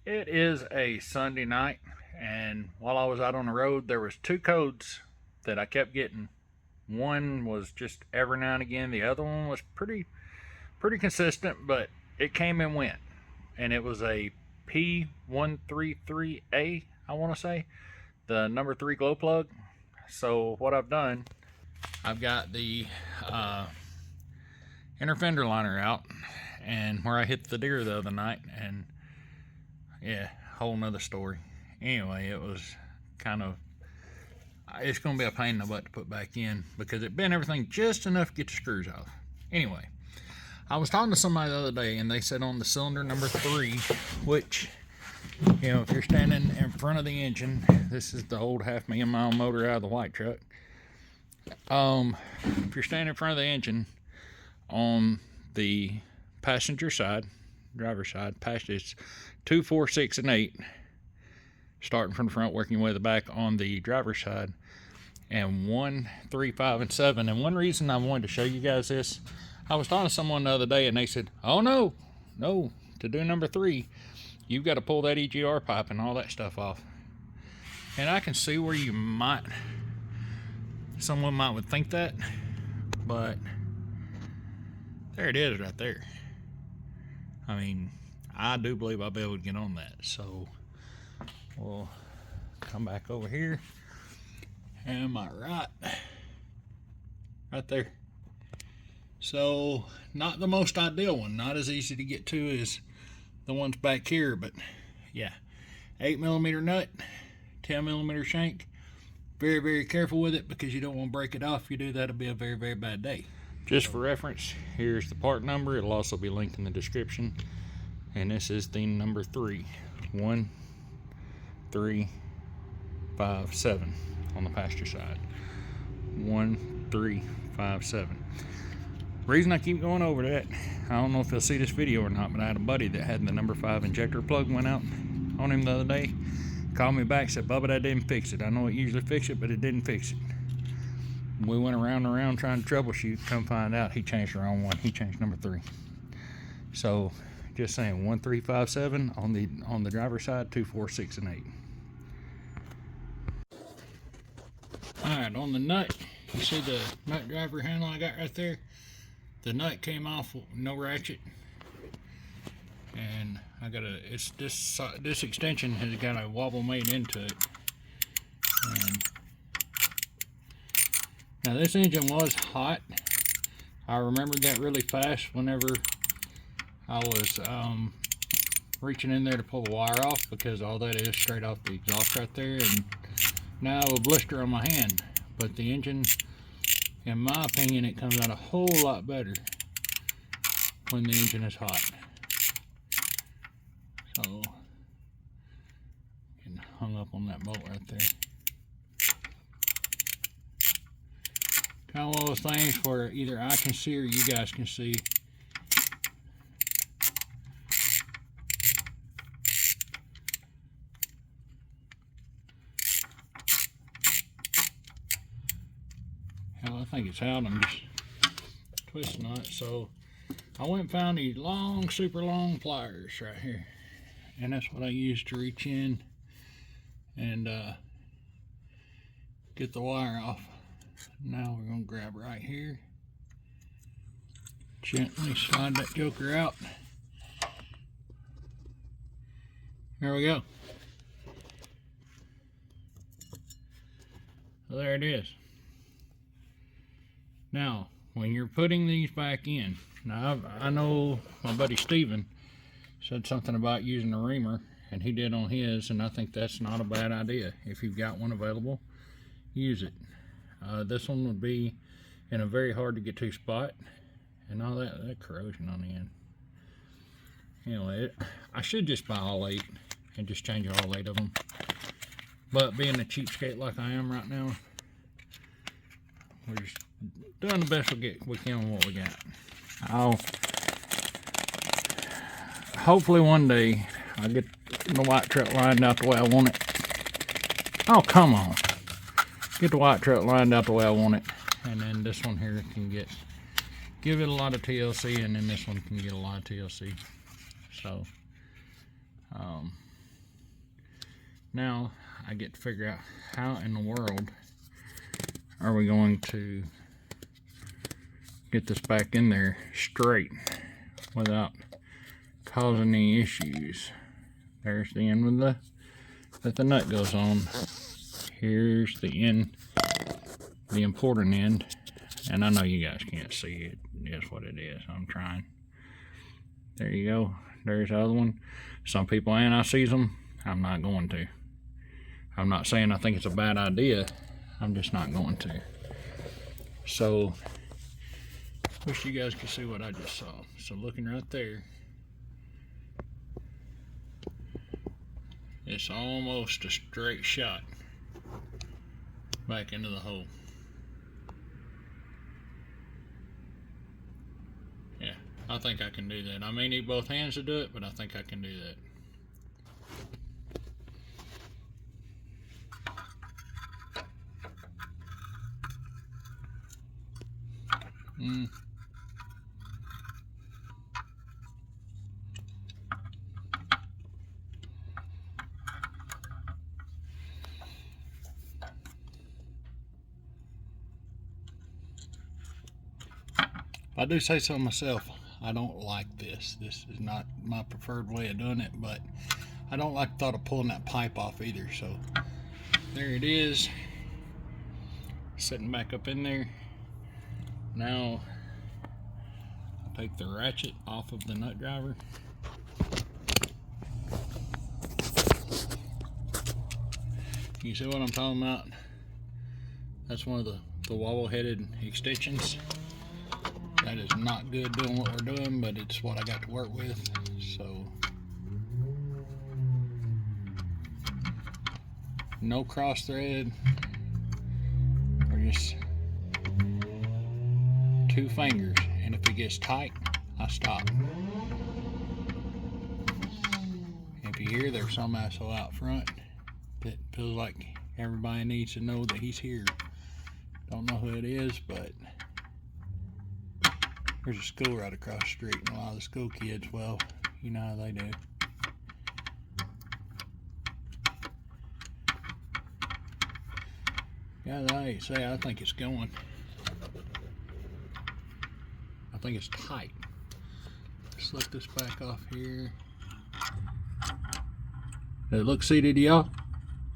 It is a Sunday night, and while I was out on the road, there was two codes that I kept getting. One was just every now and again. The other one was pretty consistent, but it came and went. And it was a P133A, I want to say, the number 3 glow plug. So what I've done, I've got the inner fender liner out, and where I hit the deer the other night, and yeah, whole nother story. Anyway, it was kind of, it's going to be a pain in the butt to put back in because it bent everything just enough to get the screws off. Anyway, I was talking to somebody the other day, and they said on the cylinder number 3, which, you know, if you're standing in front of the engine, this is the old 500,000 mile motor out of the white truck. If you're standing in front of the engine on the passenger side, driver's side, it's 2, 4, 6, and 8, starting from the front, working your way to the back on the driver's side, and 1, 3, 5, and 7. And one reason I wanted to show you guys this, I was talking to someone the other day, and they said, oh no, to do number 3, you've got to pull that EGR pipe and all that stuff off. And I can see where someone would think that, but there it is right there. I mean, I do believe I'll be able to get on that. So we'll come back over here. Am I right? Right there. So not the most ideal one, not as easy to get to as the ones back here, but yeah, 8mm nut, 10mm shank. Very, very careful with it because you don't want to break it off. If you do that, it'll be a very, very bad day. Just for reference, here's the part number. It'll also be linked in the description. And this is the number 3. 1, 3, 5, 7 on the passenger side. 1, 3, 5, 7. Reason I keep going over that, I don't know if you'll see this video or not, but I had a buddy that had the number 5 injector plug went out on him the other day. Called me back, said, Bubba, that didn't fix it. I know it usually fixes it, but it didn't fix it. We went around and around trying to troubleshoot. Come find out he changed the wrong one. He changed number 3. So just saying, 1, 3, 5, 7 on the driver's side, 2, 4, 6, and 8. Alright, on the nut, you see the nut driver handle I got right there? The nut came off with no ratchet. And I got this extension has got a wobble made into it. And now this engine was hot. I remembered that really fast whenever I was reaching in there to pull the wire off, because all that is straight off the exhaust right there, and now I have a blister on my hand. But the engine, in my opinion, it comes out a whole lot better when the engine is hot. So, getting hung up on that bolt right there. Kind of one of those things where either I can see or you guys can see. Hell, I think it's out. I'm just twisting on it. So I went and found these long, super long pliers right here. And that's what I use to reach in and get the wire off. Now we're going to grab right here, gently slide that joker out. There we go. So there it is. Now, when you're putting these back in, now I know my buddy Steven said something about using a reamer, and he did on his, and I think that's not a bad idea. If you've got one available, use it. This one would be in a very hard to get to spot, and all that corrosion on the end. Anyway, I should just buy all 8 and just change all 8 of them. But being a cheapskate like I am right now, we're just doing the best we can with what we got. Hopefully one day I'll get the white truck lined out the way I want it. Oh, come on. Get the white truck lined out the way I want it. And then this one here can give it a lot of TLC, and then this one can get a lot of TLC. So, Now I get to figure out how in the world are we going to get this back in there straight without causing any issues. There's the end with that the nut goes on. Here's the end, the important end, and I know you guys can't see it. It's what it is. I'm trying. There you go. There's the other one. Some people anti-seize them. I'm not going to. I'm not saying I think it's a bad idea. I'm just not going to. So, wish you guys could see what I just saw. So looking right there, it's almost a straight shot back into the hole. Yeah, I think I can do that. I may need both hands to do it, but I think I can do that. I do say so myself. I don't like this. This is not my preferred way of doing it, but I don't like the thought of pulling that pipe off either. So there it is, sitting back up in there. Now I'll take the ratchet off of the nut driver. You see what I'm talking about? That's one of the wobble-headed extensions. That is not good doing what we're doing, but it's what I got to work with. So no cross thread, or just 2 fingers, and if it gets tight, I stop. If you hear there's some asshole out front that feels like everybody needs to know that he's here. Don't know who it is, but there's a school right across the street, and a lot of the school kids, well, you know how they do. Yeah, I say I think it's going. I think it's tight. Slip this back off here. Does it look seated to y'all?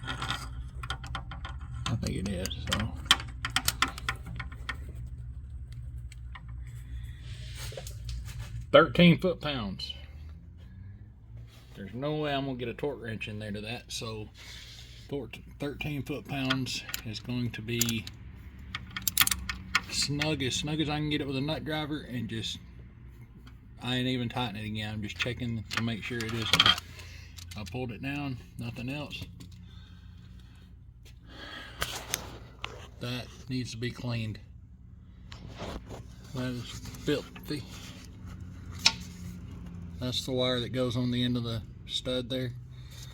I think it is, so. $13 foot-pounds. There's no way I'm gonna get a torque wrench in there to that, so 13 foot-pounds is going to be snug as I can get it with a nut driver, and just, I ain't even tightening it again. I'm just checking to make sure it is tight. I pulled it down, nothing else. That needs to be cleaned. That is filthy. That's the wire that goes on the end of the stud there.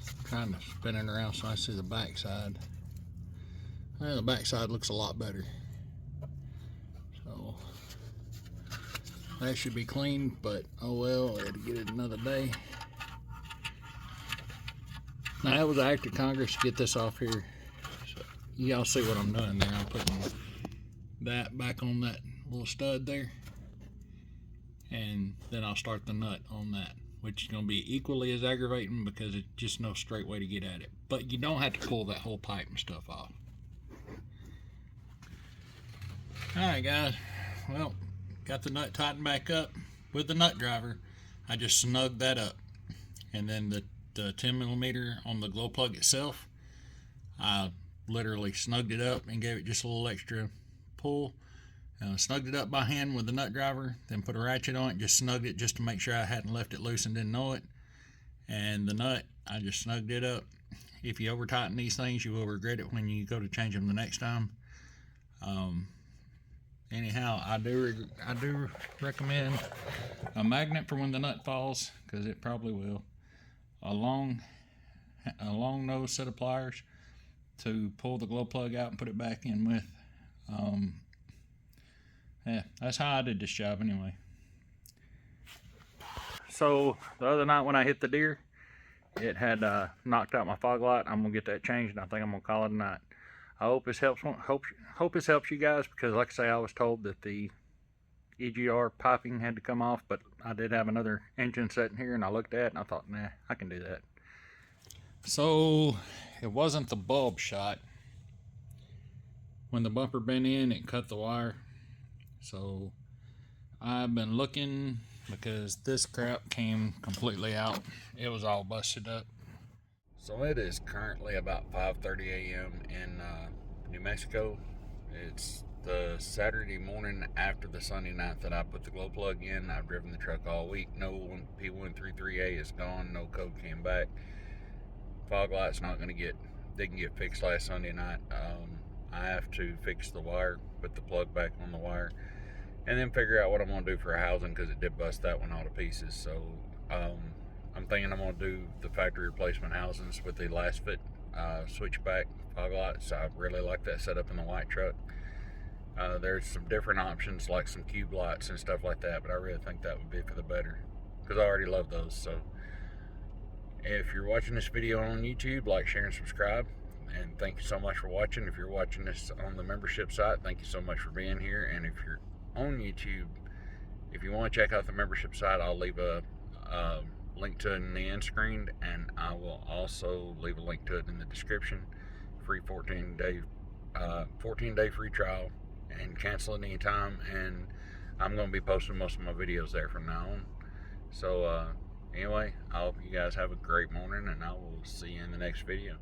I'm trying to spin it around so I see the back side. Well, the back side looks a lot better. So that should be clean, but oh well, I had to get it another day. Now that was an act of Congress to get this off here. So y'all see what I'm doing there. I'm putting that back on that little stud there, and then I'll start the nut on that, which is going to be equally as aggravating because it's just no straight way to get at it. But you don't have to pull that whole pipe and stuff off. Alright guys, well, got the nut tightened back up with the nut driver. I just snugged that up, and then the 10mm on the glow plug itself, I literally snugged it up and gave it just a little extra pull. Snugged it up by hand with the nut driver, then put a ratchet on it, just snugged it just to make sure I hadn't left it loose and didn't know it. And the nut, I just snugged it up. If you over tighten these things, you will regret it when you go to change them the next time. Anyhow, I do recommend a magnet for when the nut falls, because it probably will. A long nose set of pliers to pull the glow plug out and put it back in with. Yeah, that's how I did this job anyway. So the other night when I hit the deer, it had knocked out my fog light. I'm gonna get that changed, and I think I'm gonna call it a night. I hope this helps. Hope this helps you guys, because like I say, I was told that the EGR piping had to come off, but I did have another engine sitting here, and I looked at it and I thought, nah, I can do that. So it wasn't the bulb shot. When the bumper bent in, it cut the wire. So I've been looking, because this crap came completely out. It was all busted up. So it is currently about 5:30 a.m. in New Mexico. It's the Saturday morning after the Sunday night that I put the glow plug in. I've driven the truck all week. No P133A is gone. No code came back. Fog light's not going to didn't get fixed last Sunday night. I have to fix the wire, put the plug back on the wire, and then figure out what I'm going to do for a housing, because it did bust that one all to pieces. So I'm thinking I'm going to do the factory replacement housings with the last fit switchback fog lights. I really like that setup in the white truck. There's some different options, like some cube lights and stuff like that, but I really think that would be for the better, because I already love those. So if you're watching this video on YouTube, like, share, and subscribe. And thank you so much for watching. If you're watching this on the membership site, thank you so much for being here. And if you're on YouTube, if you want to check out the membership site, I'll leave a link to it in the end screen, and I will also leave a link to it in the description. Free 14-day free trial, and cancel at any time. And I'm going to be posting most of my videos there from now on. So anyway, I hope you guys have a great morning, and I will see you in the next video.